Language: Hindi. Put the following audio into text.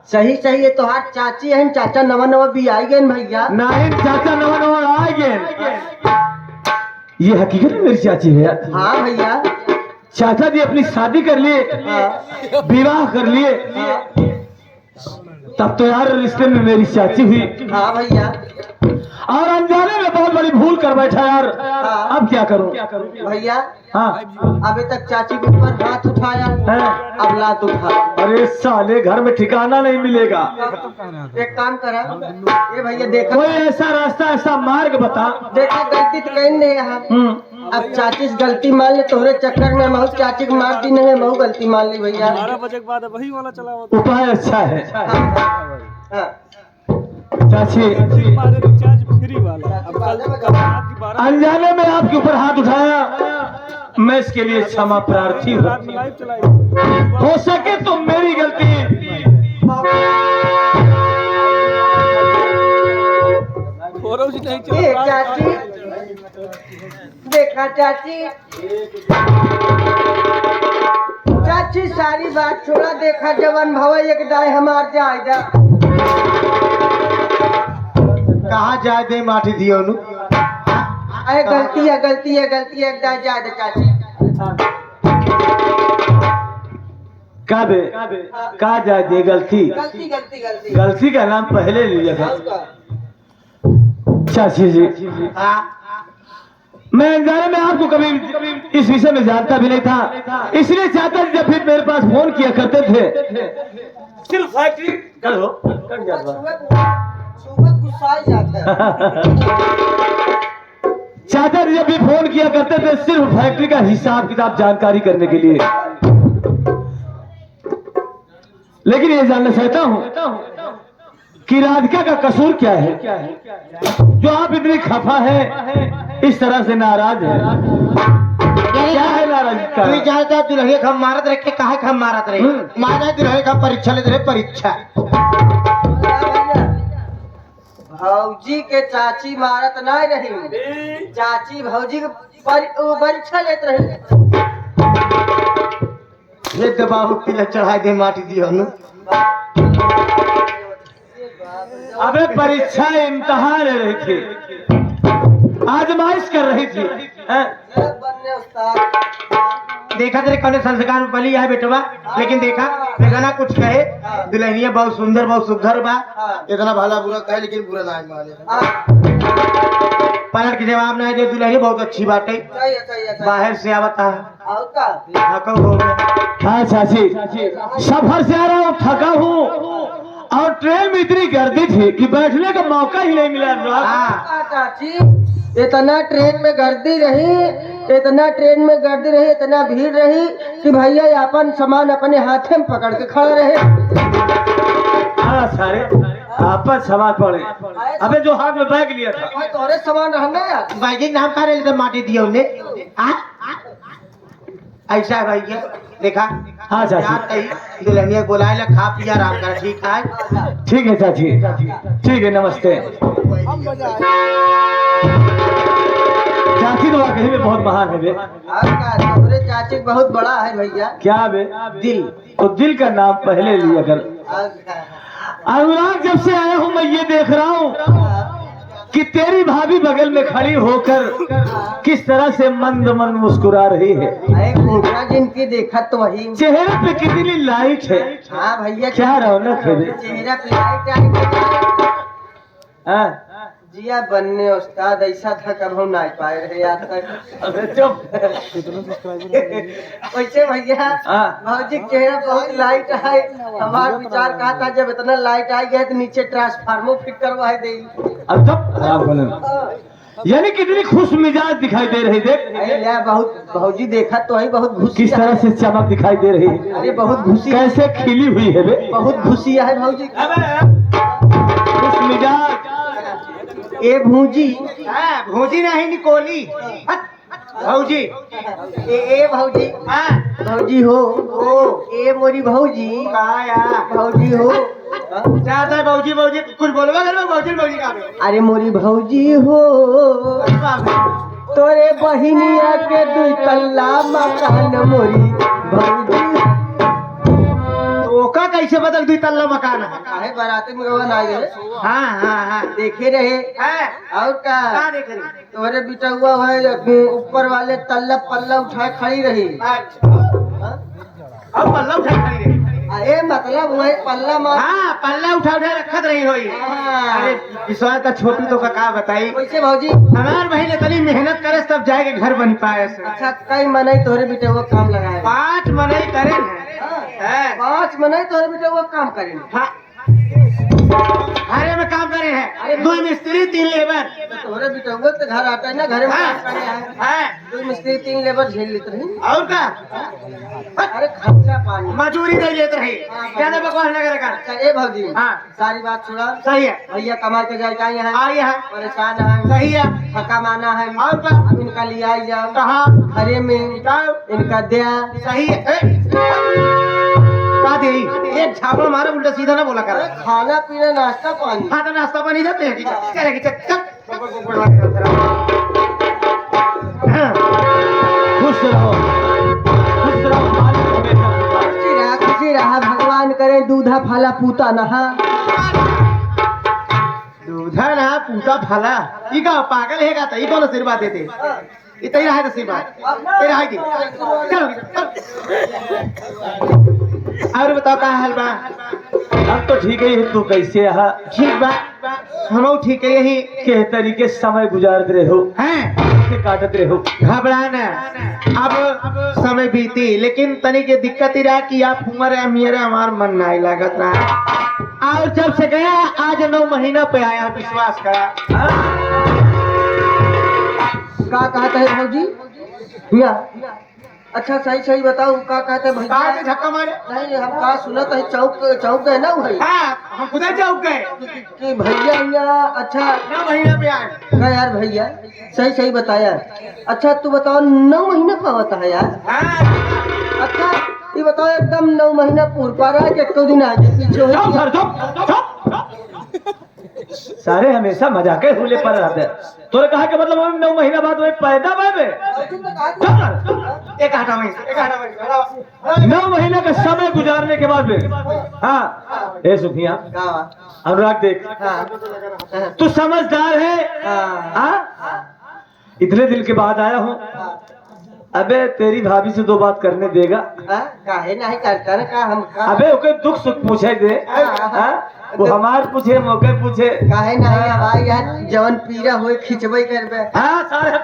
सही सही है तो हाथ चाची है चाचा नवा नवा भी आई गए भैया। नहीं चाचा नवा नवा आ गए। ये हकीकत में मेरी चाची है। हाँ भैया। चाचा जी अपनी शादी कर लिए, विवाह कर लिए, तब तो यार रिश्ते में मेरी चाची हुई। हाँ भैया। और अनजाने में बहुत बड़ी भूल कर बैठा यार। अब क्या करूं भैया? हाँ अभी तक चाची के ऊपर हाथ उठाया, अब लात उठा। अरे साले घर में ठिकाना नहीं मिलेगा। एक काम करा ये भैया, देखा कोई ऐसा रास्ता ऐसा मार्ग बता। देखा गलती तो कहीं नहीं है। अब चाची से गलती मान ले, तोहरे चक्कर में महू चाची को मार दी नहीं, महू गलती मान ली भैया। 12 बजे के बाद वही वाला चला हुआ। उपाय अच्छा है। हाँ। चाची हमारे रिचार्ज फ्री वाला। अब कल रात की 12 अनजाने में आपके ऊपर हाथ उठाया, मैं इसके लिए क्षमा प्रार्थी हूँ। रात में लाइव चलाई। हो सके तो मेरी गलती। फोरोजी नहीं ए चला। चाची, देखा चाची, चाची सारी बात छोड़ा। देखा जवन भवा एक दाय हमार जायदा। कहाँ जाए दे माटी दियो नु। अरे गलती है गलती है गलती है, एक दाय जायदा चाची। का बे कहा जाए दे गलती। गलती गलती गलती। गलती का नाम पहले लिया था। चाची जी मैं अनजाने में आपको कभी इस विषय में जानता भी नहीं था, इसलिए चाचा जी जब फिर मेरे पास फोन किया करते थे सिर्फ फैक्ट्री करो कर जाता। सुबह गुस्सा आ जाता है। चाचा जी जब भी फोन किया करते थे सिर्फ फैक्ट्री का हिसाब किताब जानकारी करने के लिए। लेकिन ये जानना चाहता हूँ कि राधिका का कसूर क्या है जो आप इतनी खफा है, इस तरह से नाराज है। क्या है नाराज का? तू जानता दुल्हनिया का मारत रखे काहे का मारत रहे? माना दुल्हनिया का परीक्षा लेते रहे परीक्षा। भौजी के चाची मारत नहीं रही, चाची भौजी के परीक्षा लेत रही। ये दबाव पीला चढ़ा दे माटी दियो नु। अबे परीक्षा इम्तिहान ले रही थी, आजमाइश कर रही थी। बनने उस्ताद। देखा तेरे कौन संस्कार में पली है बेटवा, लेकिन देखा ना कुछ कहे। दुल्हनिया बहुत सुंदर बहुत सुघर बा, इतना भला बुरा कहे लेकिन बुरा ना माने। पलट के जवाब नहीं दे। दुल्हनिया बहुत अच्छी बात है, सही है सही है। बाहर से आवता और का? हो गया। हाँ चाची, सफर से आ रहा हूँ, थका हूँ और ट्रेन में इतनी गर्दी थी कि बैठने का मौका ही नहीं मिला। चाची इतना ट्रेन में गर्दी रही, इतना ट्रेन में गर्दी रही, इतना भीड़ रही कि भैया अपन सामान अपने हाथ में पकड़ के खड़ा रहे। हाँ सारे आपस सवाल पड़े। अबे जो हाथ में बैग लिया था तोरे सामान रहना यार। भाई जी नाम का ले माटी दिया उन्हें। ऐसा है भैया देखा। हाँ चाची। दुल्हनिया बुलाए ला, खा पिया आराम कर। ठीक है ठीक है चाची, ठीक है नमस्ते। चाची तो वाकई में बहुत महान है बे। तोरे चाची बहुत बड़ा है भैया। क्या बे? दिल। तो दिल का नाम पहले लिया कर। अनुराग जब से आया हूँ मैं ये देख रहा हूँ कि तेरी भाभी बगल में खड़ी होकर किस तरह से मंद मंद मुस्कुरा रही है। जिनकी देखा तो वही चेहरे पे कितनी लाइट है। हाँ भैया क्या रौनक है बे। चेहरा पे लाइट हाँ जिया बनने उस्ताद ऐसा था कब हम नहीं पाए रहे आज तक। चुप। वैसे भैया भौजी चेहरा बहुत लाइट है। हमारा विचार कहा था जब इतना लाइट आई गया तो नीचे ट्रांसफार्मर फिट करवा दे। अब तब खराब बोले। यानी कितनी खुश मिजाज दिखाई दे रही। देख बहुत भौजी देखा तो है बहुत घुसी। किस तरह से चमक दिखाई दे रही है। अरे बहुत घुसी कैसे खिली हुई है बे। बहुत घुसिया है भौजी। खुश मिजाज। ए भूजी भौजी नहीं निकोली भौजी। ए भौजी भौजी हो ए मोरी भौजी भौजी हो। ज्यादा भौजी भौजी कुछ बोलवा कर भौजी भौजी का। अरे मोरी भौजी हो तोरे बहिनिया के 2 तल्ला मकान मोरी भौजी। ओका कैसे बदल दी तल्ला मकान है? काहे बाराती में गवा नहीं रहे हाँ हाँ हाँ देखे रहे है। और का क्या देख रही? तुम्हारे बेटा हुआ है ऊपर वाले तल्ला पल्ला उठाए खड़ी रही अब पल्ला उठा खड़ी रही। अरे मतलब वही पल्ला मार हाँ पल्ला उठा उठा रखत रही होई। हाँ। अरे विश्वास का छोटी तो का बताई कैसे भौजी हमार बहन इतनी मेहनत करे तब जाके घर बन पाए से। अच्छा कई मनई तोहरे बेटा हुआ काम लगाए 5 मनई करे है। 5 मनई तोहरे बेटा हुआ काम करें हाँ। घरे में काम करे हैं 2 मिस्त्री 3 लेबर। तोहरे बेटा हुआ तो घर आता है ना घरे में काम करने है है 2 मिस्त्री 3 लेबर झेल लेते रही और का अरे खर्चा पानी मजूरी दे लेते रही ज्यादा बकवास न करे कर। अच्छा ए भौजी हाँ सारी बात छोड़ा सही है। भैया कमा के जाए चाहिए है आई है परेशान है सही है। थका माना है और का अब इनका लिया ही जाओ कहा घरे में जाओ इनका दिया सही है। का दे एक झापड़ मारे उल्टा सीधा ना बोला कर। अरे खाना पीना नाश्ता पानी हाँ तो नाश्ता पानी देते हैं चलेगी चल खुश रहो मालिक हमेशा खुशी रहा भगवान करे दूधा फला पूता नहा दूधा ना पूता फला ई का पागल है का तई कौन आशीर्वाद देते ये तई रहा है आशीर्वाद ये रहा है चलो और बताओ का हाल बा? अब तो ठीक है तू कैसे यहाँ ठीक बा हम ठीक है यही के तरीके से समय गुजारत रहे हो हैं कैसे काटत रहे हो घबराना अब समय बीती लेकिन तनी के दिक्कत ही रहा कि आप उम्र है मेरे हमार मन नहीं लागत रहा और जब से गया आज 9 महीना पे आया विश्वास करा। का कहते है भौजी यहाँ अच्छा सही सही बताओ का कहते हैं कहा भैया से झक्का मारे नहीं हम का सुनत है चौक है ना भाई हाँ हम खुदा चौक गए कि भैया यहाँ अच्छा 9 महीना पे आए। का यार भैया सही सही बताया अच्छा तू बताओ 9 महीना का होता है यार हाँ अच्छा ये बताओ एकदम 9 महीना पूर्व पा रहा है कि 1 दिन आगे पीछे हो चुप गया? सर चुप सारे हमेशा मजाक हुले पर रहते हैं तोरे कहा कि मतलब हम 9 महीना बाद वही पैदा बाबे एक हटा वहीं 9 महीने का समय गुजारने के बाद में हाँ ए सुखिया अनुराग देख हाँ तू समझदार है हाँ हाँ इतने दिन के बाद आया हूँ अबे तेरी भाभी से 2 बात करने देगा काहे नहीं करता ना का हम का अबे ओके दुख सुख पूछे दे हाँ? वो हमार पूछे मौके पूछे काहे नहीं हवाई यार जवन पीरा होए खिंचबई करबे हाँ सारे